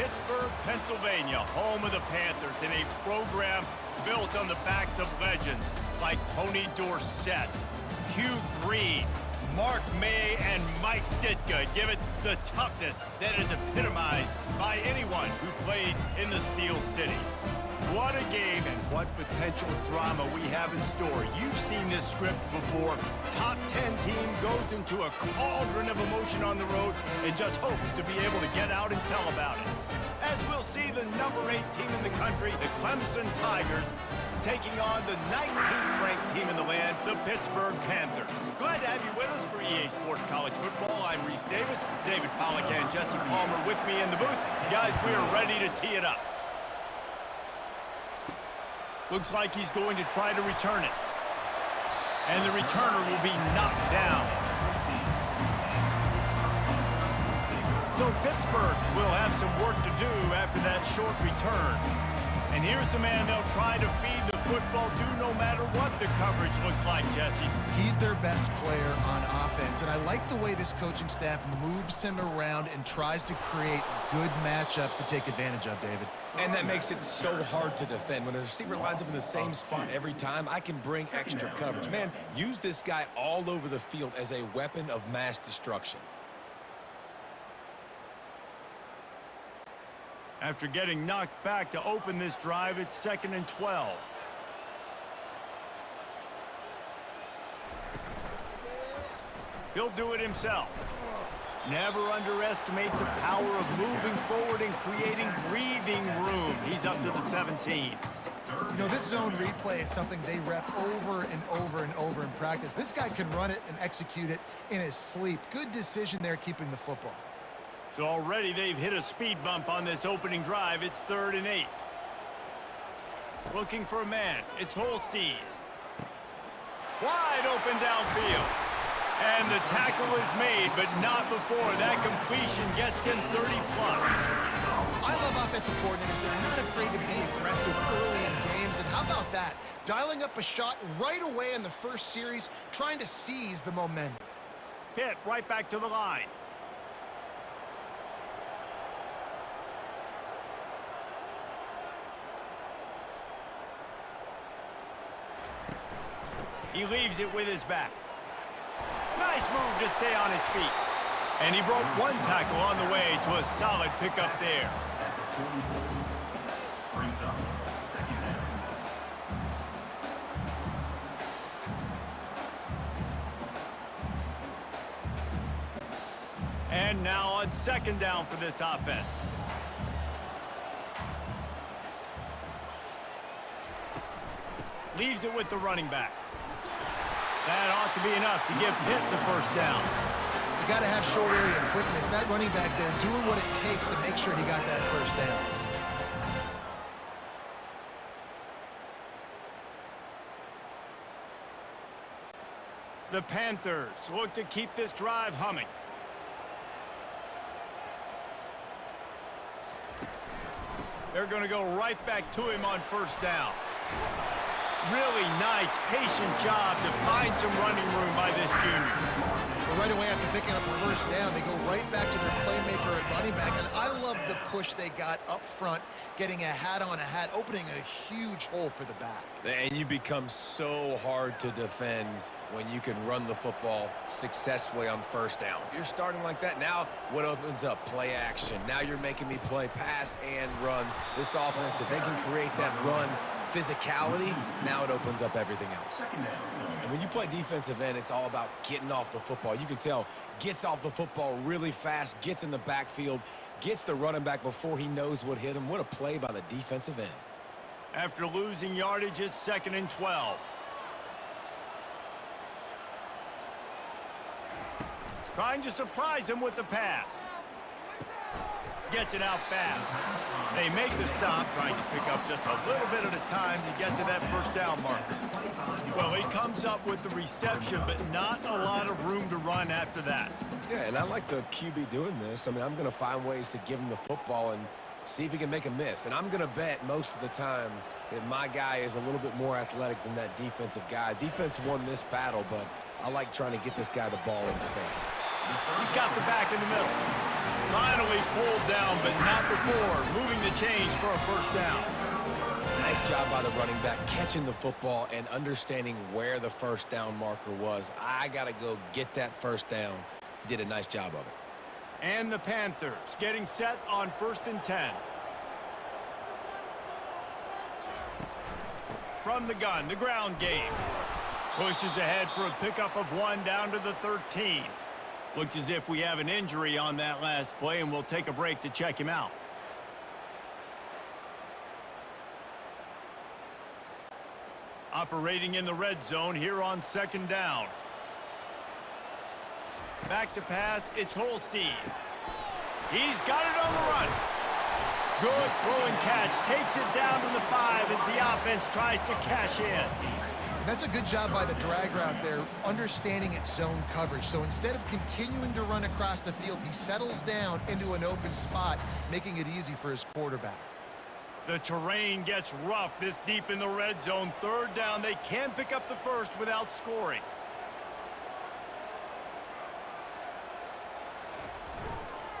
Pittsburgh, Pennsylvania, home of the Panthers, in a program built on the backs of legends like Tony Dorsett, Hugh Green, Mark May, and Mike Ditka. Give it the toughness that is epitomized by anyone who plays in the Steel City. What a game and what potential drama we have in store. You've seen this script before. Top 10 team goes into a cauldron of emotion on the road and just hopes to be able to get out and tell about it. As we'll see the number 8 team in the country, the Clemson Tigers, taking on the 19th ranked team in the land, the Pittsburgh Panthers. Glad to have you with us for EA Sports College Football. I'm Reese Davis, David Pollack and Jesse Palmer with me in the booth. Guys, we are ready to tee it up. Looks like he's going to try to return it. And the returner will be knocked down. So Pittsburgh's will have some work to do after that short return. And here's the man they'll try to feed the football to no matter what the coverage looks like, Jesse. He's their best player on offense, and I like the way this coaching staff moves him around and tries to create good matchups to take advantage of, David. And that makes it so hard to defend. When a receiver lines up in the same spot every time, I can bring extra coverage. Man, use this guy all over the field as a weapon of mass destruction. After getting knocked back to open this drive, it's 2nd and 12. He'll do it himself. Never underestimate the power of moving forward and creating breathing room. He's up to the 17. You know, this zone replay is something they rep over and over and over in practice. This guy can run it and execute it in his sleep. Good decision there keeping the football. So already they've hit a speed bump on this opening drive. It's 3rd and 8. Looking for a man. It's Holstein. Wide open downfield. And the tackle is made, but not before that completion gets them 30+. I love offensive coordinators. They're not afraid to be aggressive early in games. And how about that? Dialing up a shot right away in the first series, trying to seize the momentum. Pitt right back to the line. He leaves it with his back. Nice move to stay on his feet. And he broke one tackle on the way to a solid pickup there. And now on 2nd down for this offense. Leaves it with the running back. That ought to be enough to give Pitt the 1st down. You got to have short area quickness. That running back there doing what it takes to make sure he got that 1st down. The Panthers look to keep this drive humming. They're going to go right back to him on 1st down. Really nice, patient job to find some running room by this junior. Well, right away after picking up the 1st down, they go right back to their playmaker at running back. And I love the push they got up front, getting a hat on a hat, opening a huge hole for the back. And you become so hard to defend when you can run the football successfully on 1st down. You're starting like that. Now what opens up? Play action. Now you're making me play pass and run. This offense, if they can create that run physicality, now it opens up everything else. And when you play defensive end, it's all about getting off the football. You can tell, gets off the football really fast, gets in the backfield, gets the running back before he knows what hit him. What a play by the defensive end. After losing yardage, it's 2nd and 12. Trying to surprise him with the pass. Gets it out fast. They make the stop, trying to pick up just a little bit at a time to get to that 1st down marker. Well, he comes up with the reception, but not a lot of room to run after that. Yeah, and I like the QB doing this. I mean, I'm going to find ways to give him the football and see if he can make a miss. And I'm going to bet most of the time that my guy is a little bit more athletic than that defensive guy. Defense won this battle, but I like trying to get this guy the ball in space. He's got the back in the middle. Finally pulled down, but not before moving the chains for a first down. Nice job by the running back, catching the football and understanding where the first down marker was. I got to go get that first down. He did a nice job of it. And the Panthers getting set on 1st and 10. From the gun, the ground game. Pushes ahead for a pickup of 1 down to the 13. Looks as if we have an injury on that last play, and we'll take a break to check him out. Operating in the red zone here on 2nd down. Back to pass, it's Holstein. He's got it on the run. Good throw and catch, takes it down to the 5 as the offense tries to cash in. And that's a good job by the drag route there, understanding its zone coverage. So instead of continuing to run across the field, he settles down into an open spot, making it easy for his quarterback. The terrain gets rough this deep in the red zone. 3rd down, they can pick up the first without scoring.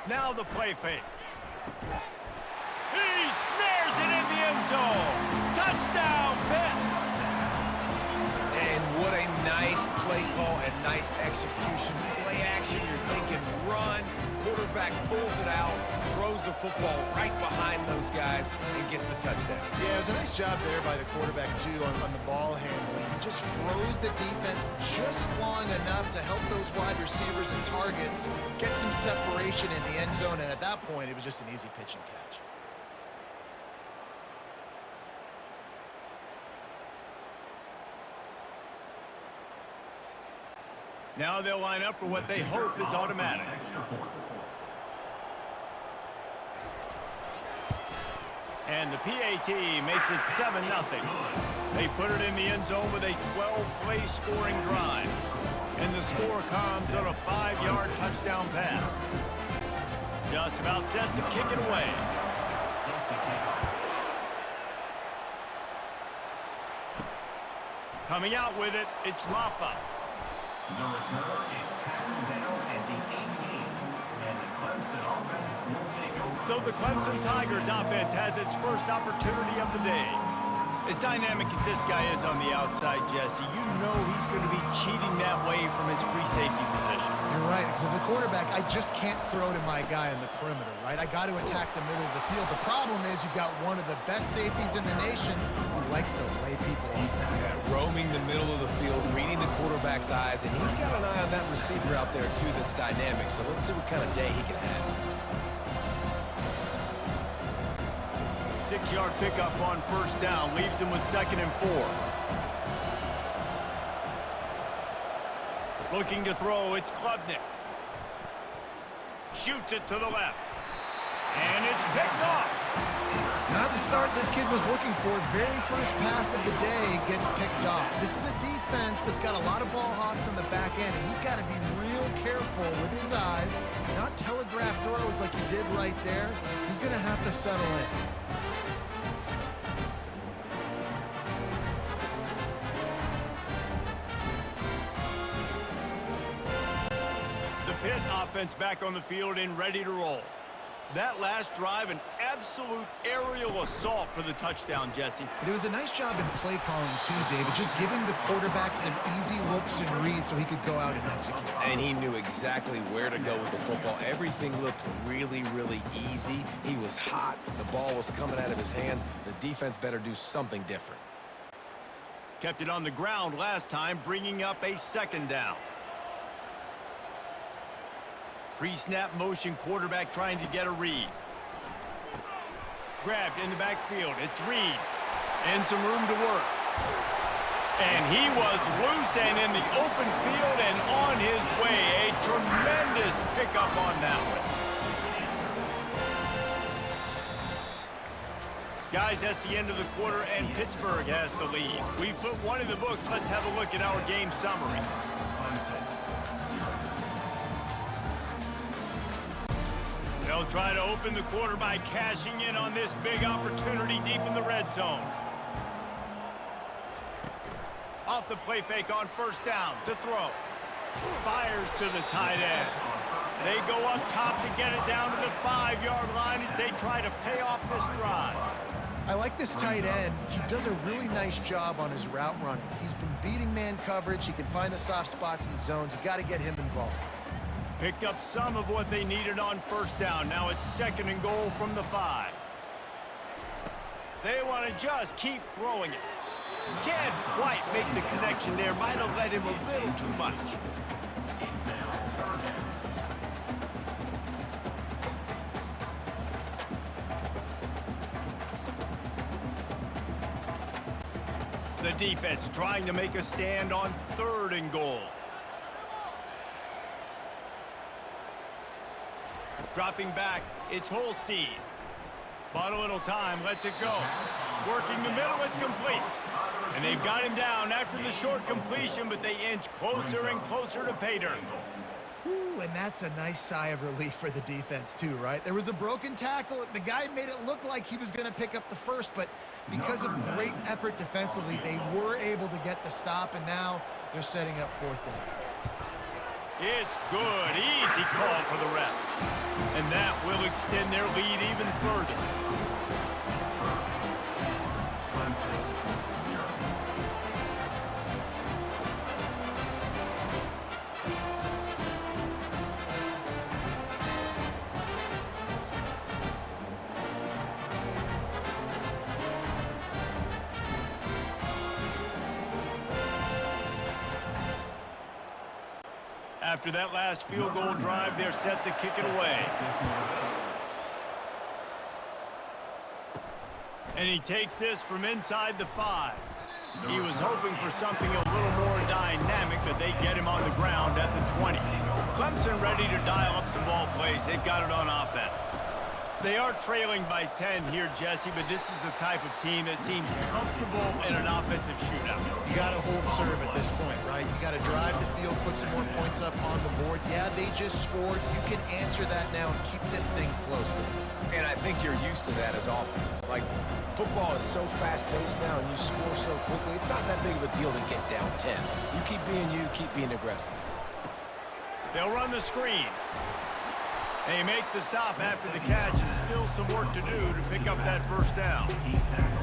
Now the play fake. He snares it in the end zone. Touchdown, Pitt. And what a nice play call and nice execution. Play action, you're thinking run. Quarterback pulls it out, throws the football right behind those guys, and gets the touchdown. Yeah, it was a nice job there by the quarterback, too, on the ball handling. He just froze the defense just long enough to help those wide receivers and targets get some separation in the end zone, and at that point, it was just an easy pitch and catch. Now they'll line up for what they hope is automatic. And the PAT makes it 7-0. They put it in the end zone with a 12-play scoring drive. And the score comes on a 5-yard touchdown pass. Just about set to kick it away. Coming out with it, it's Maffa. The return is tackled down at the 18, and the Clemson offense will take over. So the Clemson Tigers offense has its first opportunity of the day. As dynamic as this guy is on the outside, Jesse, you know he's going to be cheating that way from his free safety position. You're right, because as a quarterback, I just can't throw to my guy on the perimeter, right? I got to attack the middle of the field. The problem is you've got one of the best safeties in the nation who likes to lay people off. Yeah, roaming the middle of the field, reading the quarterback's eyes, and he's got an eye on that receiver out there, too, that's dynamic. So let's see what kind of day he can have. 6-yard pickup on 1st down leaves him with 2nd and 4. Looking to throw, it's Klubnik. Shoots it to the left. And it's picked off. Not the start this kid was looking for. Very first pass of the day gets picked off. This is a defense that's got a lot of ball hawks on the back end, and he's got to be real careful with his eyes, not telegraph throws like he did right there. He's going to have to settle in. Pitt offense back on the field and ready to roll. That last drive, an absolute aerial assault for the touchdown, Jesse. But it was a nice job in play calling too, David, just giving the quarterback some easy looks and reads so he could go out and execute. And he knew exactly where to go with the football. Everything looked really, really easy. He was hot. The ball was coming out of his hands. The defense better do something different. Kept it on the ground last time, bringing up a 2nd down. Pre-snap motion, quarterback trying to get a read. Grabbed in the backfield. It's Reed. And some room to work. And he was loose and in the open field and on his way. A tremendous pickup on that one. Guys, that's the end of the quarter, and Pittsburgh has the lead. We put one in the books. Let's have a look at our game summary. They'll try to open the quarter by cashing in on this big opportunity deep in the red zone. Off the play fake on 1st down to throw. Fires to the tight end. They go up top to get it down to the 5-yard line as they try to pay off this drive. I like this tight end. He does a really nice job on his route running. He's been beating man coverage. He can find the soft spots in the zones. You got to get him involved. Picked up some of what they needed on first down. Now it's 2nd and goal from the 5. They want to just keep throwing it. Can't quite make the connection there. Might have led him a little too much. The defense trying to make a stand on 3rd and goal. Dropping back, it's Holstein. Bought a little time, lets it go. Working the middle, it's complete. And they've got him down after the short completion, but they inch closer and closer to pay dirt. Ooh, and that's a nice sigh of relief for the defense too, right? There was a broken tackle. The guy made it look like he was going to pick up the first, but because of great effort defensively, they were able to get the stop, and now they're setting up 4th down. It's good. Easy call for the refs. And that will extend their lead even further. After that last field goal drive, they're set to kick it away. And he takes this from inside the 5. He was hoping for something a little more dynamic, but they get him on the ground at the 20. Clemson ready to dial up some ball plays. They've got it on offense. They are trailing by 10 here, Jesse, but this is the type of team that seems comfortable in an offensive shootout. You got to hold serve at this point, right? You got to drive the field, put some more points up on the board. Yeah, they just scored. You can answer that now and keep this thing close. And I think you're used to that as offense. Like, football is so fast-paced now and you score so quickly, it's not that big of a deal to get down 10. You keep being aggressive. They'll run the screen. They make the stop after the catch, and still some work to do to pick up that 1st down.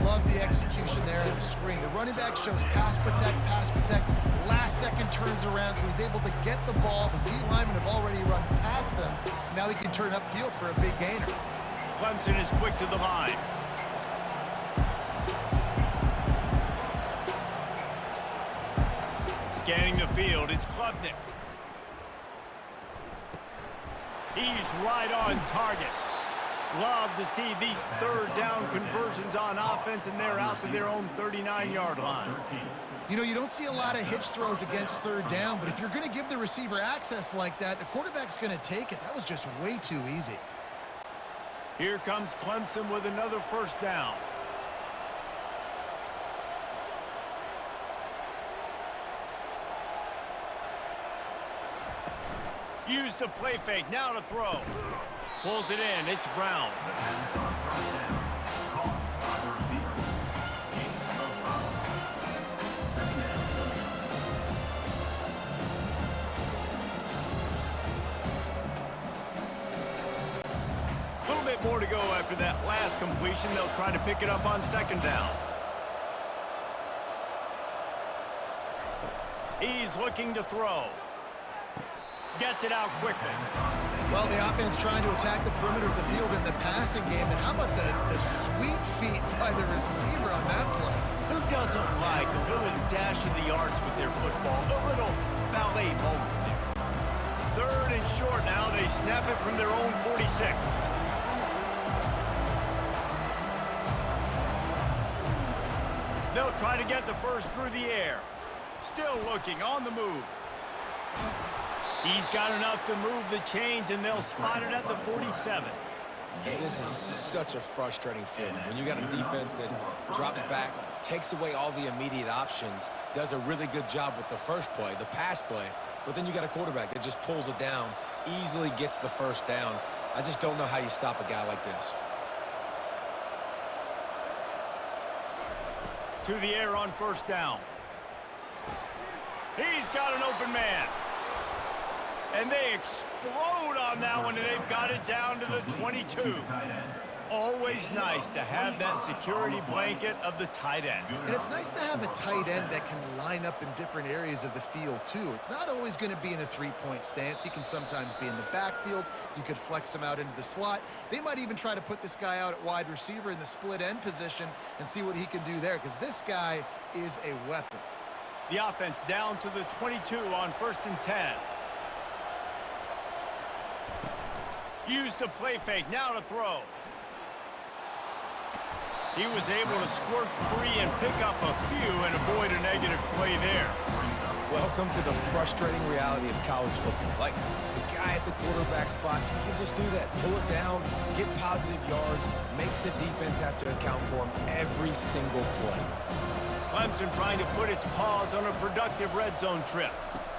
Love the execution there on the screen. The running back shows pass protect. Last second turns around, so he's able to get the ball. The D linemen have already run past him. Now he can turn upfield for a big gainer. Clemson is quick to the line. Scanning the field, it's Klubnik. He's right on target. Love to see these 3rd down conversions on offense, and they're out to their own 39-yard line. You know, you don't see a lot of hitch throws against 3rd down, but if you're going to give the receiver access like that, the quarterback's going to take it. That was just way too easy. Here comes Clemson with another 1st down. Use the play fake, now to throw. Pulls it in, it's Brown. A little bit more to go after that last completion. They'll try to pick it up on 2nd down. He's looking to throw. Gets it out quickly. Well, the offense trying to attack the perimeter of the field in the passing game. And how about the sweet feet by the receiver on that play? Who doesn't like a little dash of the yards with their football? A little ballet moment there. 3rd and short now. They snap it from their own 46. They'll try to get the 1st through the air. Still looking on the move. He's got enough to move the chains, and they'll spot it at the 47. This is such a frustrating feeling when you got a defense that drops back, takes away all the immediate options, does a really good job with the first play, the pass play, but then you got a quarterback that just pulls it down, easily gets the 1st down. I just don't know how you stop a guy like this. To the air on 1st down. He's got an open man. And they explode on that one, and they've got it down to the 22. Always nice to have that security blanket of the tight end. And it's nice to have a tight end that can line up in different areas of the field, too. It's not always going to be in a three-point stance. He can sometimes be in the backfield. You could flex him out into the slot. They might even try to put this guy out at wide receiver in the split end position and see what he can do there, because this guy is a weapon. The offense down to the 22 on 1st and 10. Use the play fake, now to throw. He was able to squirt free and pick up a few and avoid a negative play there. Welcome to the frustrating reality of college football. Like, the guy at the quarterback spot, he can just do that. Pull it down, get positive yards, makes the defense have to account for him every single play. Clemson trying to put its paws on a productive red zone trip.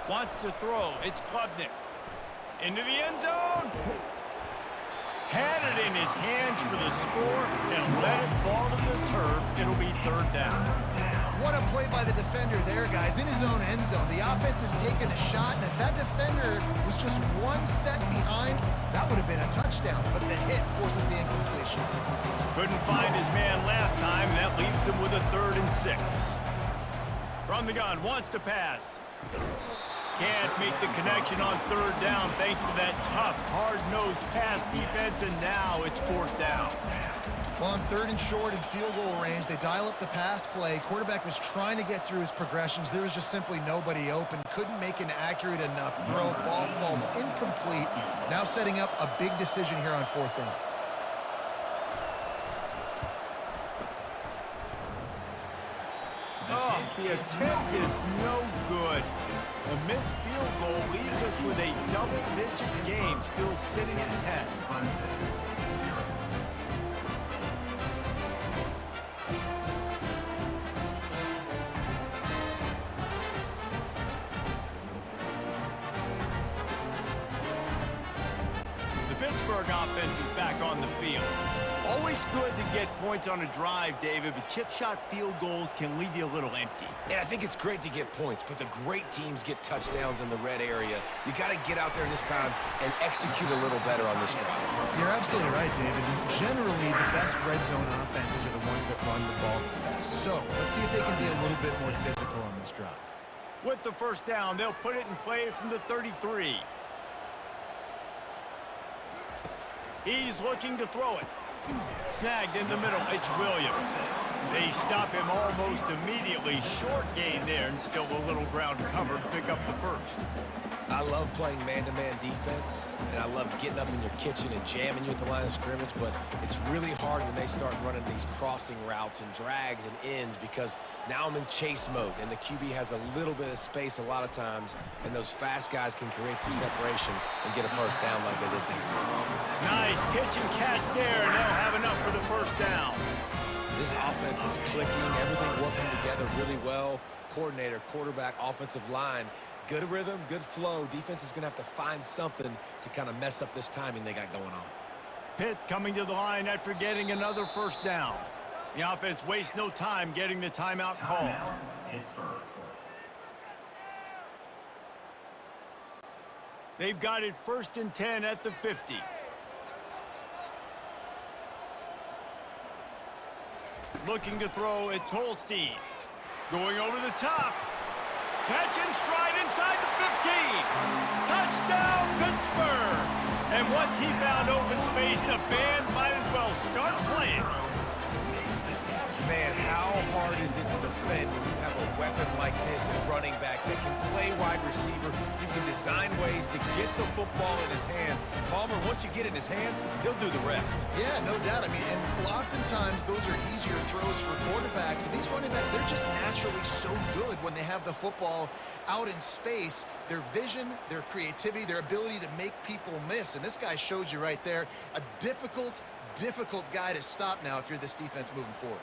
Wants to throw. It's Klubnik. Into the end zone. Had it in his hands for the score and let it fall to the turf. It'll be 3rd down. What a play by the defender there, guys. In his own end zone. The offense has taken a shot, and if that defender was just one step behind, that would have been a touchdown. But the hit forces the incompletion. Couldn't find his man last time. That leaves him with a 3rd and 6. From the gun, wants to pass. Can't make the connection on 3rd down thanks to that tough, hard-nosed pass defense, and now it's 4th down. Well, on 3rd and short and field goal range, they dial up the pass play. Quarterback was trying to get through his progressions. There was just simply nobody open. Couldn't make an accurate enough throw. Ball falls incomplete. Now setting up a big decision here on 4th down. Oh, the attempt is no good. A missed field goal leaves us with a double-digit game, still sitting at 10. The Pittsburgh offense is back on the field. Always good to get points on a drive, David, but chip shot field goals can leave you a little empty. And I think it's great to get points, but the great teams get touchdowns in the red area. You got to get out there this time and execute a little better on this drive. You're absolutely right, David. Generally, the best red zone offenses are the ones that run the ball the best. So let's see if they can be a little bit more physical on this drive. With the 1st down, they'll put it in play from the 33. He's looking to throw it. Snagged in the middle, it's Williams. They stop him almost immediately. Short gain there, and still a little ground covered to pick up the 1st. I love playing man-to-man defense, and I love getting up in your kitchen and jamming you at the line of scrimmage, but it's really hard when they start running these crossing routes and drags and ends because now I'm in chase mode, and the QB has a little bit of space a lot of times, and those fast guys can create some separation and get a 1st down like they did there. Nice pitch and catch there, and they'll have enough for the 1st down. This offense is clicking, everything working together really well. Coordinator, quarterback, offensive line. Good rhythm, good flow. Defense is going to have to find something to kind of mess up this timing they got going on. Pitt coming to the line after getting another 1st down. The offense wastes no time getting the timeout called. They've got it 1st and 10 at the 50. Looking to throw, it's Holstein. Going over the top. Catch and stride inside the 15. Touchdown, Pittsburgh. And once he found open space, the band might as well start playing. Man, how hard is it to defend when you have a weapon like this, a running back that can play wide receiver? You can design ways to get the football in his hand. Palmer, once you get in his hands, he'll do the rest. Yeah, no doubt. I mean, and oftentimes those are easier throws for quarterbacks. And these running backs, they're just naturally so good when they have the football out in space. Their vision, their creativity, their ability to make people miss. And this guy showed you right there, a difficult guy to stop now if you're this defense moving forward.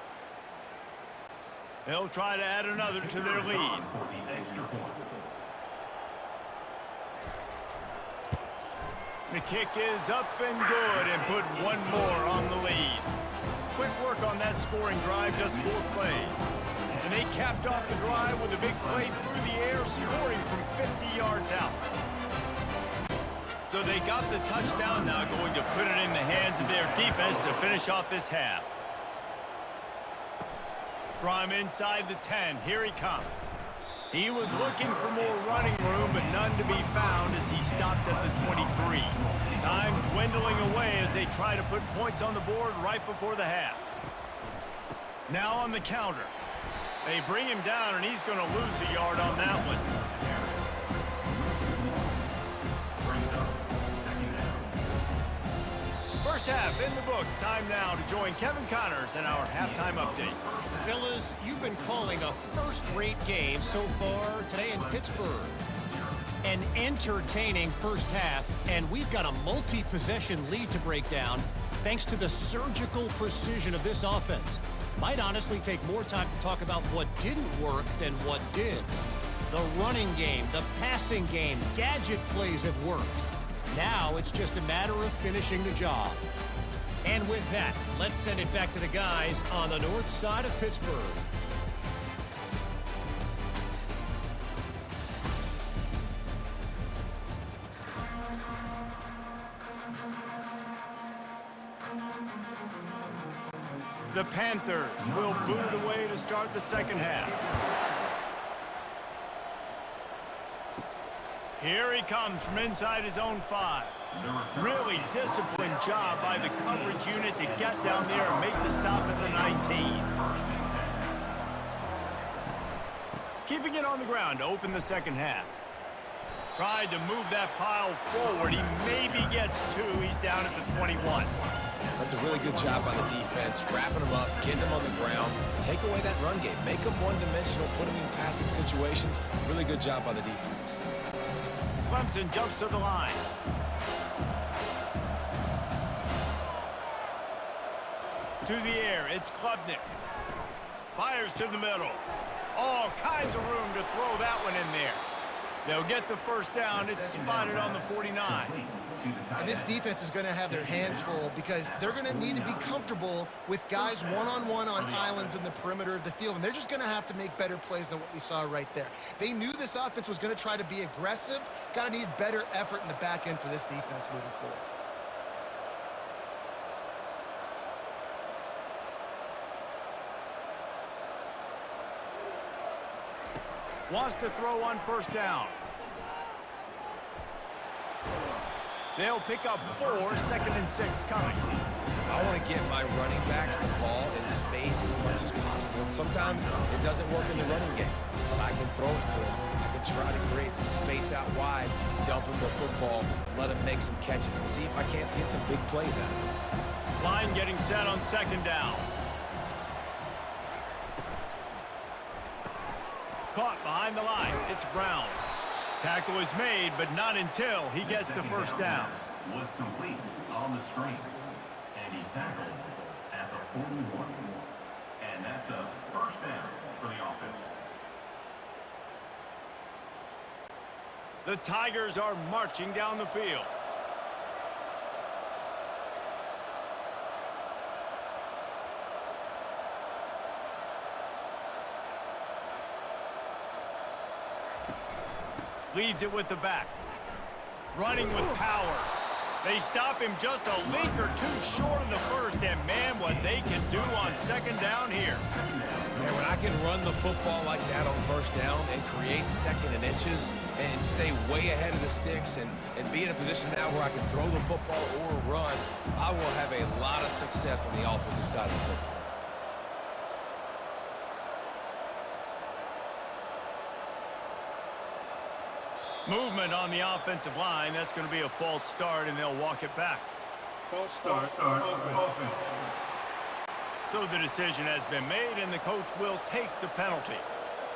They'll try to add another to their lead. The kick is up and good and put one more on the lead. Quick work on that scoring drive, just 4 plays. And they capped off the drive with a big play through the air, scoring from 50 yards out. So they got the touchdown, now going to put it in the hands of their defense to finish off this half. From inside the 10, here he comes. He was looking for more running room, but none to be found as he stopped at the 23. Time dwindling away as they try to put points on the board right before the half. Now on the counter. They bring him down, and he's going to lose a yard on that one. First half in the books. Time now to join Kevin Connors in our halftime update. Fellas, you've been calling a first-rate game so far today in Pittsburgh. An entertaining first half, and we've got a multi-possession lead to break down thanks to the surgical precision of this offense. Might honestly take more time to talk about what didn't work than what did. The running game, the passing game, gadget plays have worked. Now it's just a matter of finishing the job. And with that, let's send it back to the guys on the north side of Pittsburgh. The Panthers will boot it away to start the second half. Here he comes from inside his own 5. Really disciplined job by the coverage unit to get down there and make the stop at the 19. Keeping it on the ground to open the second half. Tried to move that pile forward. He maybe gets 2. He's down at the 21. That's a really good job by the defense, wrapping them up, getting them on the ground, take away that run game, make them one-dimensional, put them in passing situations. Really good job by the defense. Clemson jumps to the line. To the air, it's Klubnik. Fires to the middle. All kinds of room to throw that one in there. They'll get the first down. It's spotted on the 49. And this defense is going to have their hands full because they're going to need to be comfortable with guys one-on-one on islands in the perimeter of the field. And they're just going to have to make better plays than what we saw right there. They knew this offense was going to try to be aggressive. Got to need better effort in the back end for this defense moving forward. Wants to throw on first down. They'll pick up 4, 2nd and 6 coming. I want to get my running backs the ball in space as much as possible. And sometimes it doesn't work in the running game, but I can throw it to him. I can try to create some space out wide, dump him the football, let him make some catches, and see if I can't get some big plays out of him. Line getting set on 2nd down. Caught behind the line. It's Brown. Tackle is made, but not until he gets the first down. Was complete on the screen. And he's tackled at the 41. And that's a first down for the offense. The Tigers are marching down the field. Leaves it with the back. Running with power. They stop him just a link or 2 short of the first, and man, what they can do on 2nd down here. Man, when I can run the football like that on first down and create 2nd and inches and stay way ahead of the sticks and be in a position now where I can throw the football or run, I will have a lot of success on the offensive side of the football. Movement on the offensive line. That's going to be a false start, and they'll walk it back. False start. Offense. So the decision has been made, and the coach will take the penalty.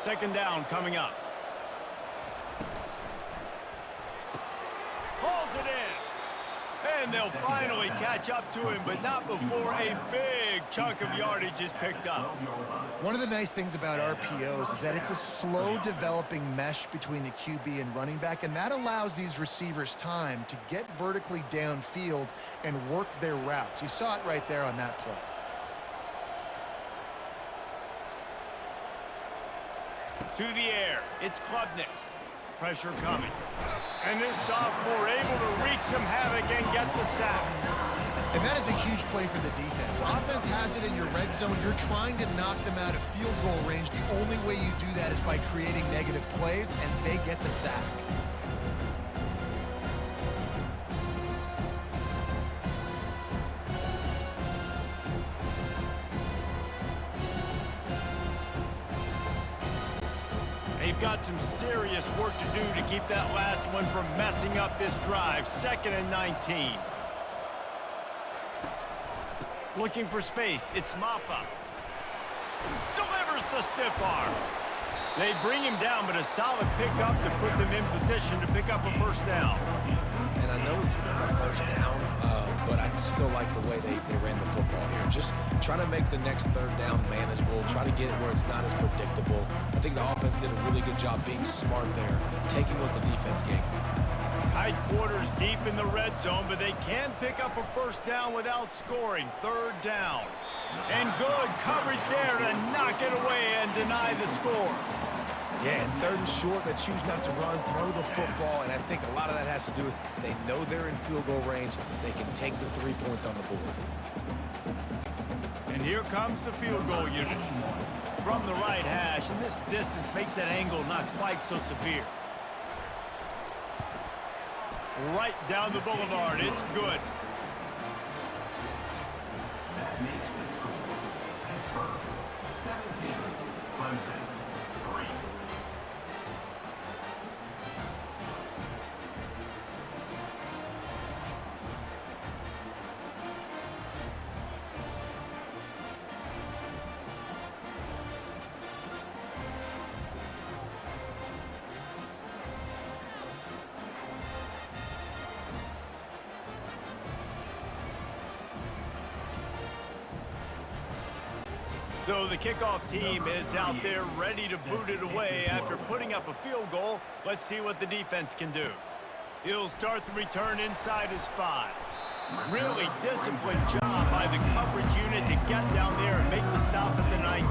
2nd down coming up. Hauls it in. And they'll finally catch up to him, but not before a big chunk of yardage is picked up. One of the nice things about RPOs is that it's a slow developing mesh between the QB and running back, and that allows these receivers time to get vertically downfield and work their routes. You saw it right there on that play. To the air, it's Klubnik. pressure coming. And this sophomore able to wreak some havoc and get the sack. And that is a huge play for the defense. Offense has it in your red zone. You're trying to knock them out of field goal range. The only way you do that is by creating negative plays, and they get the sack. They've got some serious work to do to keep that last one from messing up this drive. 2nd and 19. Looking for space. It's Maffa. Delivers the stiff arm. They bring him down, but a solid pickup to put them in position to pick up a first down. And I know it's not a first down, but I still like the way they ran the football here. Just trying to make the next 3rd down manageable, try to get it where it's not as predictable. I think the offense did a really good job being smart there, taking what the defense gave them. Tight quarters deep in the red zone, but they can pick up a first down without scoring. 3rd down. And good coverage there to knock it away and deny the score. Yeah, and 3rd and short, they choose not to run, throw the football, and I think a lot of that has to do with they know they're in field goal range. They can take the 3 points on the board. And here comes the field goal unit. From the right hash, and this distance makes that angle not quite so severe. Right down the boulevard. It's good. That makes the score. Pittsburgh 17, Clemson 3. So the kickoff team is out there ready to boot it away after putting up a field goal. Let's see what the defense can do. He'll start the return inside his 5. Really disciplined job by the coverage unit to get down there and make the stop at the 19.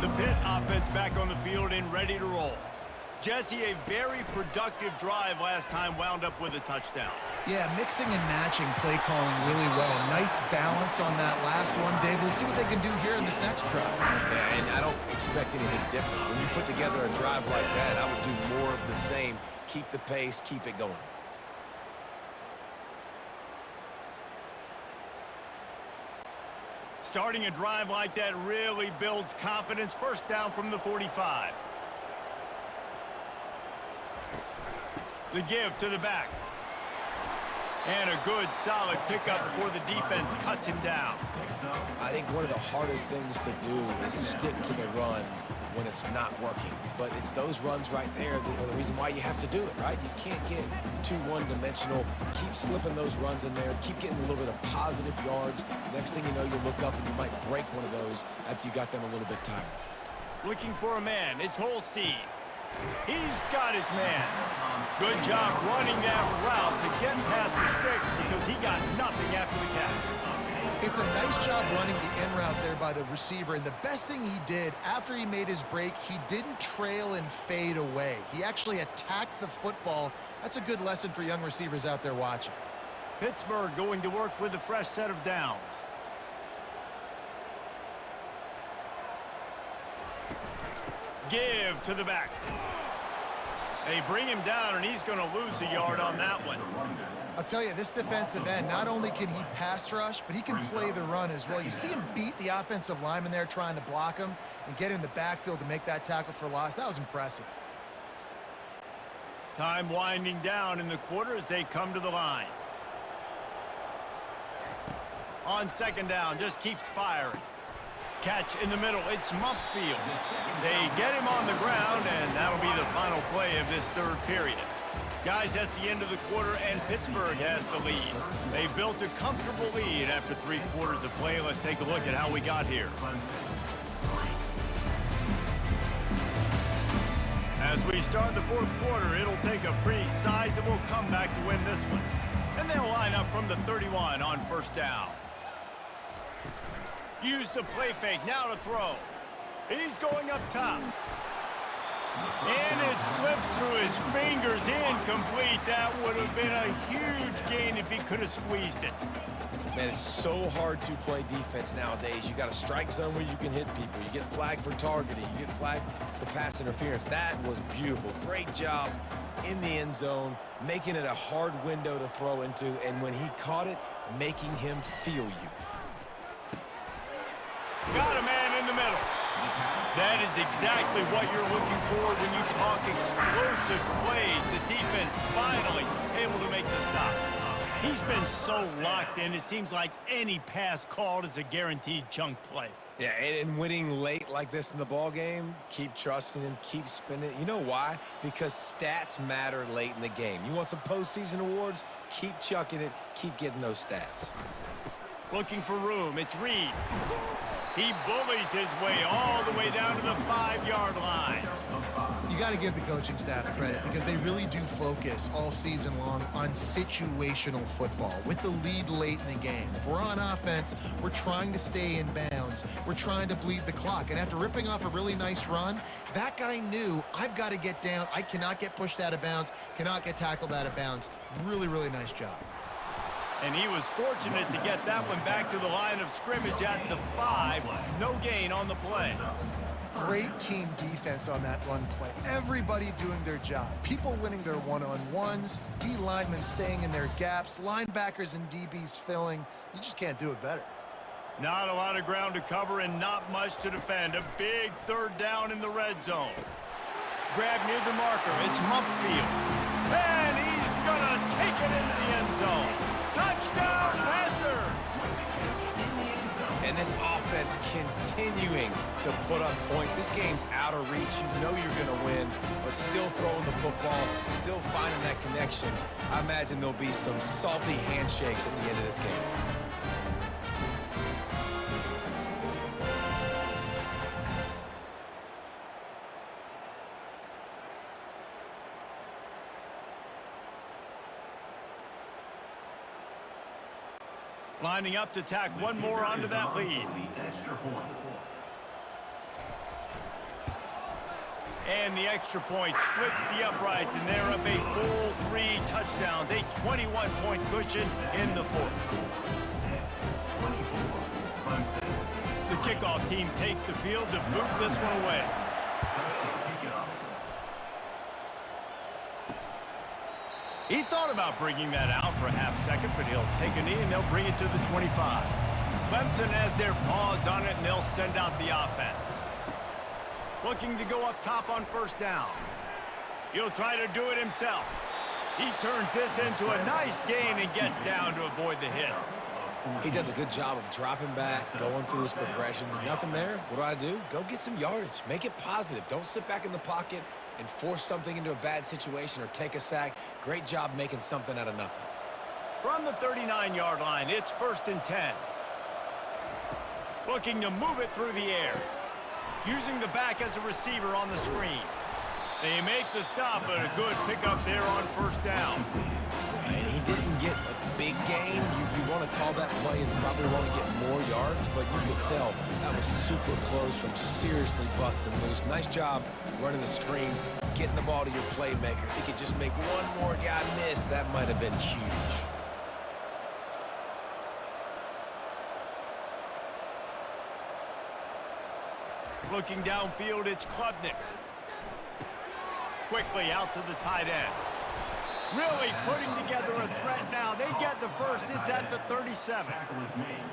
The Pitt offense back on the field and ready to roll. Jesse, a very productive drive last time, wound up with a touchdown. Yeah, mixing and matching play calling really well. Nice balance on that last one, Dave. Let's see what they can do here in this next drive. Yeah, and I don't expect anything different. When you put together a drive like that, I would do more of the same. Keep the pace, keep it going. Starting a drive like that really builds confidence. First down from the 45. The give to the back. And a good, solid pickup before the defense cuts him down. I think one of the hardest things to do is stick to the run when it's not working. But it's those runs right there that are the reason why you have to do it, right? You can't get too one-dimensional. Keep slipping those runs in there. Keep getting a little bit of positive yards. Next thing you know, you look up and you might break one of those after you got them a little bit tired. Looking for a man. It's Holstein. He's got his man. Good job running that route to get past the sticks because he got nothing after the catch. It's a nice job running the in route there by the receiver, and the best thing he did after he made his break, he didn't trail and fade away. He actually attacked the football. That's a good lesson for young receivers out there watching. Pittsburgh going to work with a fresh set of downs. Give to the back. They bring him down, and he's going to lose a yard on that one. I'll tell you, this defensive end, not only can he pass rush, but he can play the run as well. You see him beat the offensive lineman there trying to block him and get in the backfield to make that tackle for loss. That was impressive. Time winding down in the quarter as they come to the line. On 2nd down, just keeps firing. Catch in the middle. It's Mumpfield. They get him on the ground, and that'll be the final play of this 3rd period. Guys, that's the end of the quarter, and Pittsburgh has the lead. They built a comfortable lead after 3 quarters of play. Let's take a look at how we got here. As we start the 4th quarter, it'll take a pretty sizable comeback to win this one. And they'll line up from the 31 on 1st down. Use the play fake, now to throw. He's going up top. And it slips through his fingers, incomplete. That would have been a huge gain if he could have squeezed it. Man, it's so hard to play defense nowadays. You got a strike zone where you can hit people. You get flagged for targeting. You get flagged for pass interference. That was beautiful. Great job in the end zone, making it a hard window to throw into, and when he caught it, making him feel you. Got a man in the middle. That is exactly what you're looking for when you talk explosive plays. The defense finally able to make the stop. He's been so locked in, it seems like any pass called is a guaranteed chunk play. Yeah, and winning late like this in the ball game, keep trusting him, keep spinning. You know why? Because stats matter late in the game. You want some postseason awards? Keep chucking it, keep getting those stats. Looking for room, it's Reed. He bullies his way all the way down to the 5-yard line. You got to give the coaching staff credit because they really do focus all season long on situational football with the lead late in the game. If we're on offense, we're trying to stay in bounds. We're trying to bleed the clock. And after ripping off a really nice run, that guy knew, I've got to get down. I cannot get pushed out of bounds, cannot get tackled out of bounds. Really, really nice job. And he was fortunate to get that one back to the line of scrimmage at the 5. No gain on the play. Great team defense on that run play. Everybody doing their job. People winning their one-on-ones, D linemen staying in their gaps, linebackers and DBs filling. You just can't do it better. Not a lot of ground to cover and not much to defend. A big 3rd down in the red zone. Grab near the marker. It's Mumpfield. And he's gonna take it into the end zone. Touchdown, Panthers! And this offense continuing to put up points. This game's out of reach. You know you're going to win, but still throwing the football, still finding that connection. I imagine there'll be some salty handshakes at the end of this game. Lining up to tack one more onto that lead. And the extra point splits the uprights, and they're up a full 3 touchdowns, a 21-point cushion in the 4th. The kickoff team takes the field to boot this one away. He thought about bringing that out for a half second, but he'll take a knee and they'll bring it to the 25. Clemson has their paws on it and they'll send out the offense. Looking to go up top on 1st down. He'll try to do it himself. He turns this into a nice gain and gets down to avoid the hit. He does a good job of dropping back, going through his progressions. Nothing there. What do? Go get some yardage. Make it positive. Don't sit back in the pocket and force something into a bad situation or take a sack. Great job making something out of nothing. From the 39-yard line, it's 1st and 10. Looking to move it through the air. Using the back as a receiver on the screen. They make the stop, but a good pickup there on 1st down. And he didn't get a big gain. You want to call that play and probably want to get more yards, but you could tell that was super close from seriously busting loose. Nice job running the screen, getting the ball to your playmaker. If he could just make one more guy miss, that might have been huge. Looking downfield, it's Klubnik. Quickly out to the tight end. Really putting together a threat now. They get the first. It's at the 37.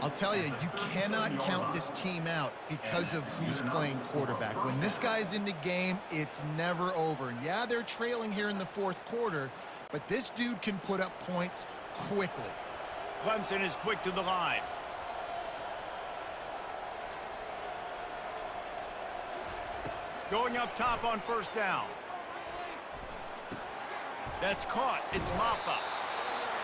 I'll tell you, you cannot count this team out because of who's playing quarterback. When this guy's in the game, it's never over. Yeah, they're trailing here in the 4th quarter, but this dude can put up points quickly. Clemson is quick to the line. Going up top on 1st down. That's caught. It's Maffa.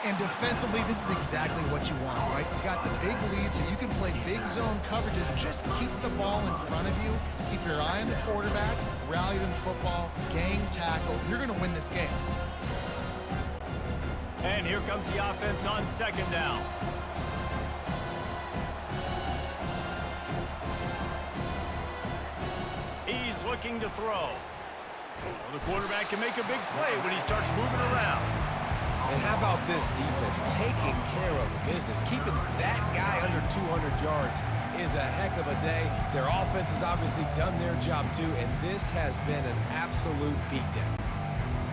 And defensively, this is exactly what you want, right? You got the big lead, so you can play big zone coverages. Just keep the ball in front of you. Keep your eye on the quarterback. Rally to the football. Gang tackle. You're going to win this game. And here comes the offense on 2nd down. He's looking to throw. Well, the quarterback can make a big play when he starts moving around. And how about this defense taking care of business? Keeping that guy under 200 yards is a heck of a day. Their offense has obviously done their job too, and this has been an absolute beatdown.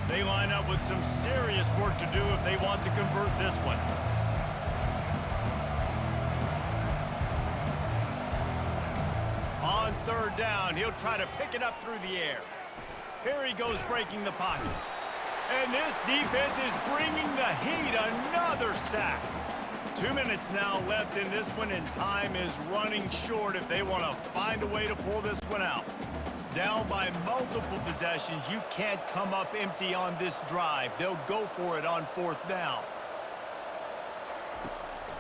They line up with some serious work to do if they want to convert this one. On third down, he'll try to pick it up through the air. Here he goes breaking the pocket. And this defense is bringing the heat. Another sack. 2 minutes now left in this one, and time is running short if they want to find a way to pull this one out. Down by multiple possessions, you can't come up empty on this drive. They'll go for it on fourth down.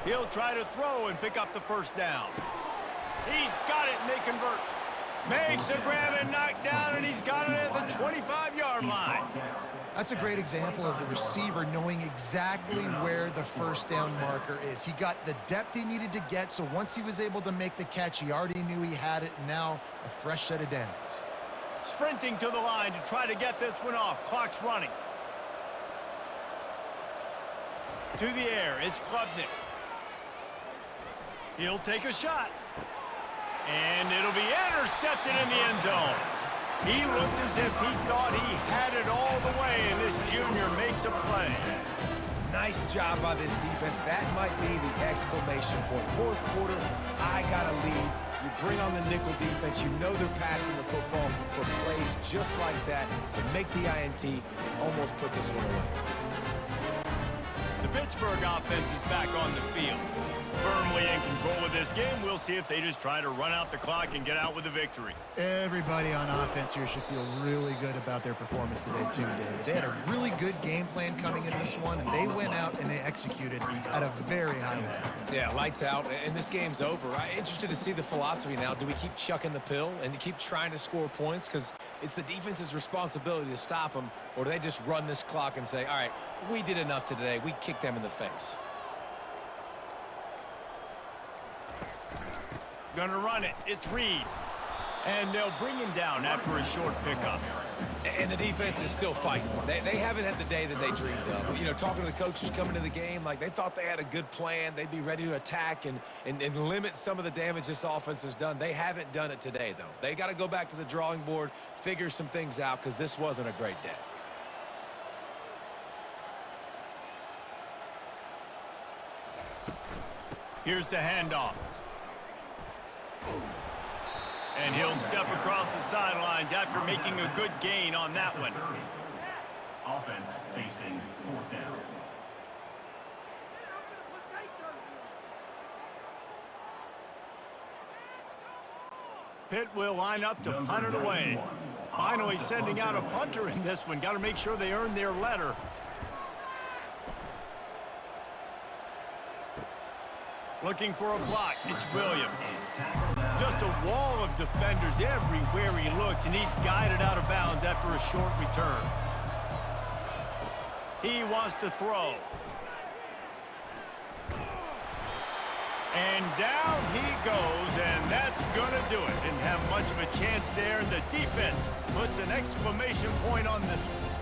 He'll try to throw and pick up the first down. He's got it, and they convert. Makes the grab and knock down, and he's got it at the 25-yard line. That's a great example of the receiver knowing exactly where the first down marker is. He got the depth he needed to get, so once he was able to make the catch, he already knew he had it, and now a fresh set of downs. Sprinting to the line to try to get this one off. Clock's running. To the air, it's Klubnik. He'll take a shot. And it'll be intercepted in the end zone. He looked as if he thought he had it all the way, and this junior makes a play. Nice job by this defense. That might be the exclamation point. Fourth quarter, I got a lead. You bring on the nickel defense. You know they're passing the football for plays just like that to make the INT and almost put this one away. The Pittsburgh offense is back on the field. Firmly in control of this game. We'll see if they just try to run out the clock and get out with a victory. Everybody on offense here should feel really good about their performance today, too, David. They had a really good game plan coming into this one, and they went out and they executed at a very high level. Yeah, lights out, and this game's over. I'm interested to see the philosophy now. Do we keep chucking the pill and keep trying to score points? Because it's the defense's responsibility to stop them, or do they just run this clock and say, all right, we did enough today. We kicked them in the face. Gonna run it. It's Reed. And they'll bring him down after a short pickup. And the defense is still fighting. They haven't had the day that they dreamed of. You know, talking to the coaches coming to the game, like they thought they had a good plan. They'd be ready to attack and limit some of the damage this offense has done. They haven't done it today, though. They got to go back to the drawing board, figure some things out, because this wasn't a great day. Here's the handoff. And he'll step across the sidelines after making a good gain on that one. Offense facing fourth down. Pitt will line up to punt it away. Finally sending out a punter in this one. Got to make sure they earn their letter. Looking for a block. It's Williams. Just a wall of defenders everywhere he looks, and he's guided out of bounds after a short return. He wants to throw. And down he goes, and that's going to do it. Didn't have much of a chance there, and the defense puts an exclamation point on this one.